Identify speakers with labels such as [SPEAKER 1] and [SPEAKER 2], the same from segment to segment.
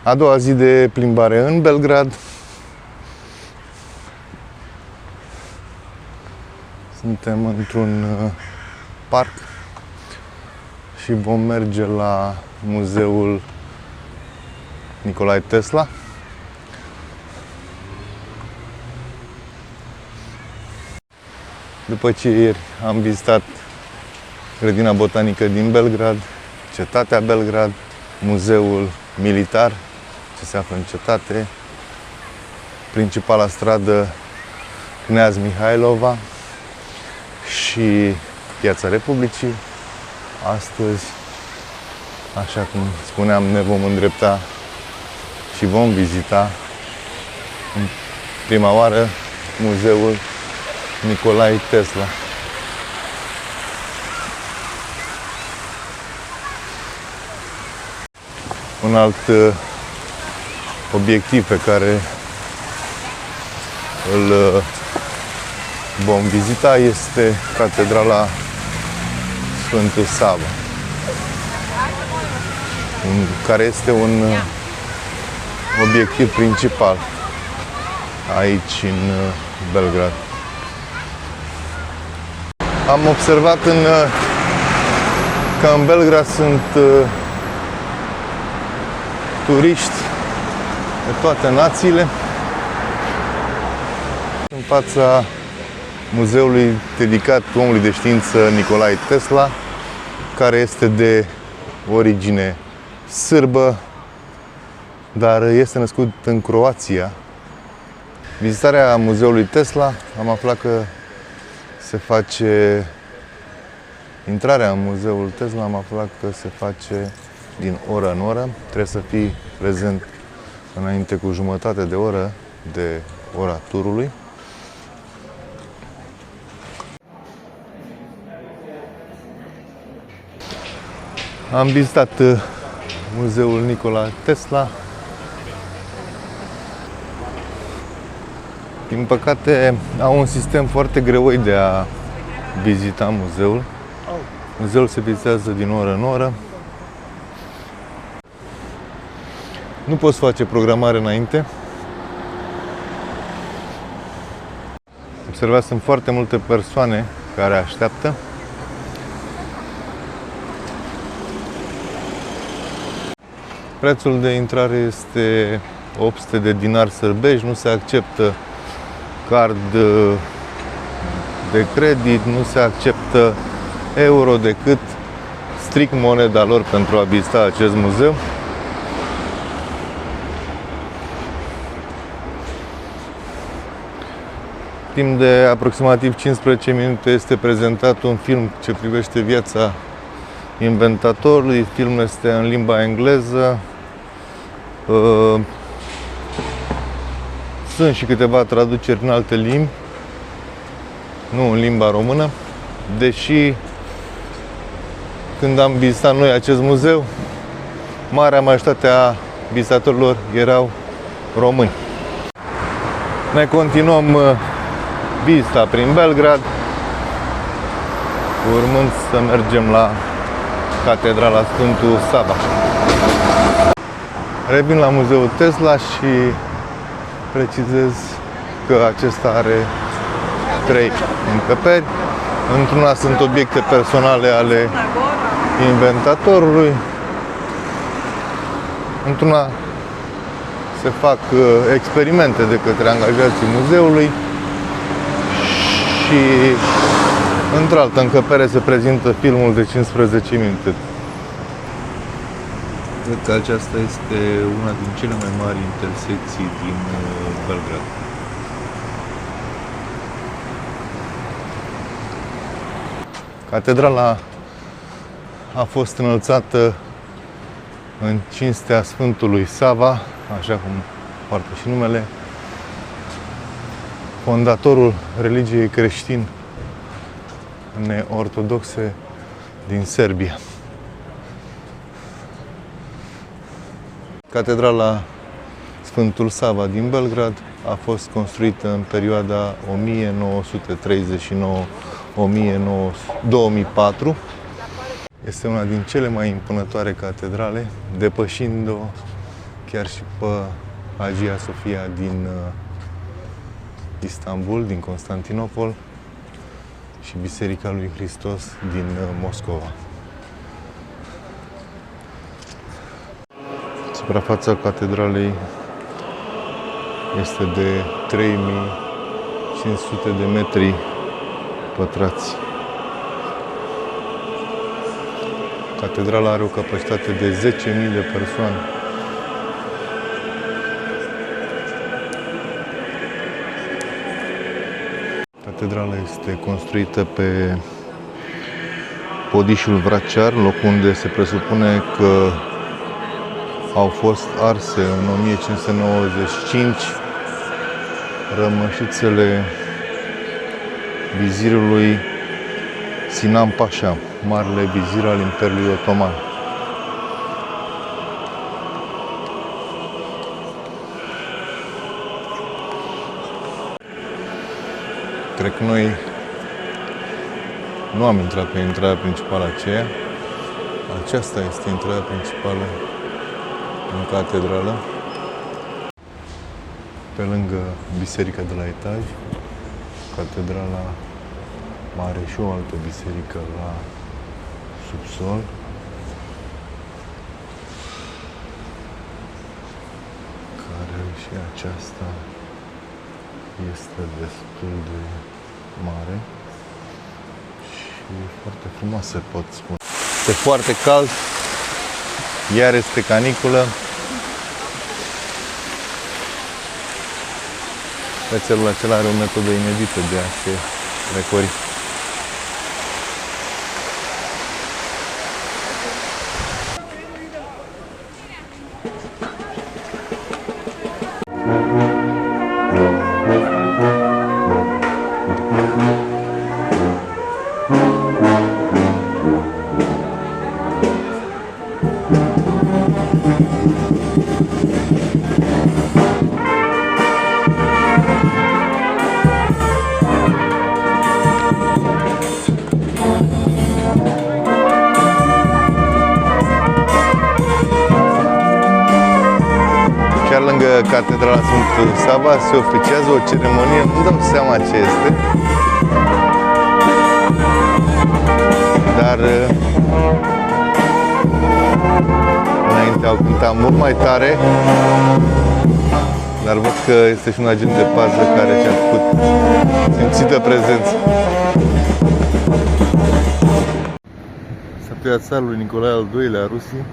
[SPEAKER 1] A doua zi de plimbare în Belgrad. Suntem într-un parc și vom merge la muzeul Nicolae Tesla. După ce ieri am vizitat grădina botanică din Belgrad, cetatea Belgrad, muzeul militar ce se află în cetate, principala stradă Kneaz Mihailova și Piața Republicii. Astăzi, așa cum spuneam, ne vom îndrepta și vom vizita în prima oară muzeul Nicolae Tesla. Un alt obiectiv pe care îl vom vizita este Catedrala Sfântul Sava, care este un obiectiv principal aici în Belgrad. Am observat că în Belgrad sunt turiști de toate națiile în fața muzeului dedicat omului de știință Nicolae Tesla, care este de origine sârbă, dar este născut în Croația. Vizitarea muzeului Tesla, am aflat că se face intrarea în muzeul Tesla, am aflat că se face din oră în oră. Trebuie să fii prezent înainte cu jumătate de oră de ora turului. Am vizitat muzeul Nicolae Tesla. Din păcate, au un sistem foarte greoi de a vizita muzeul. Muzeul se vizitează din oră în oră. Nu poți face programare înainte. Observați, sunt foarte multe persoane care așteaptă. Prețul de intrare este 800 de dinari sârbești, nu se acceptă card de credit, nu se acceptă euro, decât strict moneda lor pentru a vizita acest muzeu. Timp de aproximativ 15 minute este prezentat un film ce privește viața inventatorului. Filmul este în limba engleză. Sunt și câteva traduceri în alte limbi, nu în limba română, deși când am vizitat noi acest muzeu, marea majoritate a vizitatorilor erau români. Ne continuăm vizita prin Belgrad, urmând să mergem la Catedrala Sfântul Sava. Revin la muzeul Tesla și precizez că acesta are 3 încăperi. Într-una sunt obiecte personale ale inventatorului. Într-una se fac experimente de către angajații muzeului și într-altă încăpere se prezintă filmul de 15 minute. Cred că aceasta este una din cele mai mari intersecții din Belgrad. Catedrala a fost înălțată în cinstea Sfântului Sava, așa cum poartă și numele, fondatorul religiei creștine neortodoxe din Serbia. Catedrala Sfântul Sava din Belgrad a fost construită în perioada 1939-2004. Este una din cele mai impunătoare catedrale, depășind-o chiar și pe Hagia Sofia din Istanbul, din Constantinopol, și Biserica lui Hristos din Moscova. Suprafața catedralei este de 3500 de metri pătrați. Catedrala are o capacitate de 10.000 de persoane. Catedrala este construită pe Podișul Vracear, loc unde se presupune că au fost arse în 1595 rămășițele vizirului Sinan Pașa, marele vizir al Imperiului Otoman. Cred că noi nu am intrat pe intrarea principală aceea. Aceasta este intrarea principală în catedrală. Pe lângă biserica de la etaj, catedrala are și o altă biserică la subsol. Care și aceasta este destul de mare și foarte frumoasă, pot spune. Este foarte cald, iar este caniculă. Rețelul acela are o metodă inedită de a se recori. Chiar lângă Catedrala Sfântul Sava se oficiază o ceremonie, nu dau seama ce este, dar înainte au cântat mult mai tare, dar văd că este și un agent de pază care și-a făcut simțită prezență. Statuia țarului Nicolae al II-lea a Rusiei.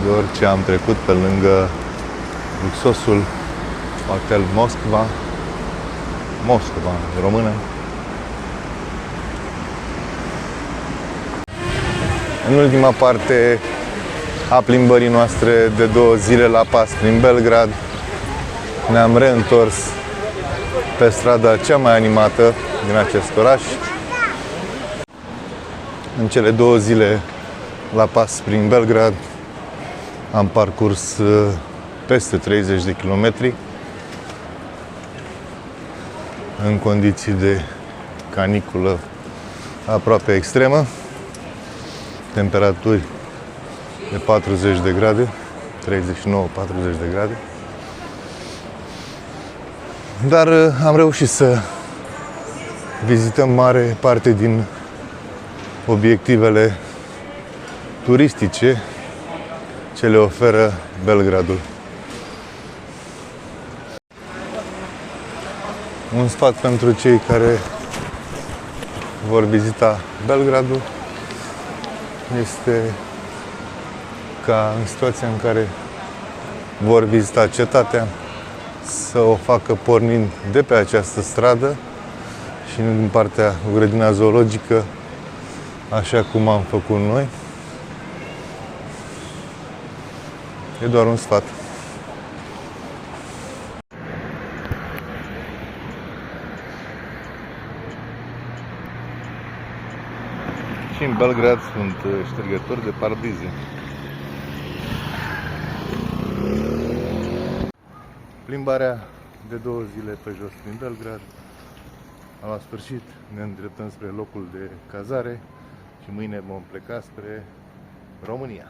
[SPEAKER 1] De orice am trecut pe lângă luxosul Hotel Moscova, română. În ultima parte a plimbării noastre de 2 zile la pas prin Belgrad, ne-am reîntors pe strada cea mai animată din acest oraș. În cele 2 zile la pas prin Belgrad am parcurs peste 30 de kilometri în condiții de caniculă aproape extremă, temperaturi de 40 de grade, 39-40 de grade. Dar am reușit să vizităm mare parte din obiectivele turistice ce le oferă Belgradul. Un sfat pentru cei care vor vizita Belgradul este ca în situația în care vor vizita cetatea să o facă pornind de pe această stradă și din partea grădina zoologică, așa cum am făcut noi. E doar un sfat. Și în Belgrad sunt ștergători de parbrize. Plimbarea de 2 zile pe jos prin Belgrad a luat sfârșit, ne îndreptăm spre locul de cazare și mâine vom pleca spre România.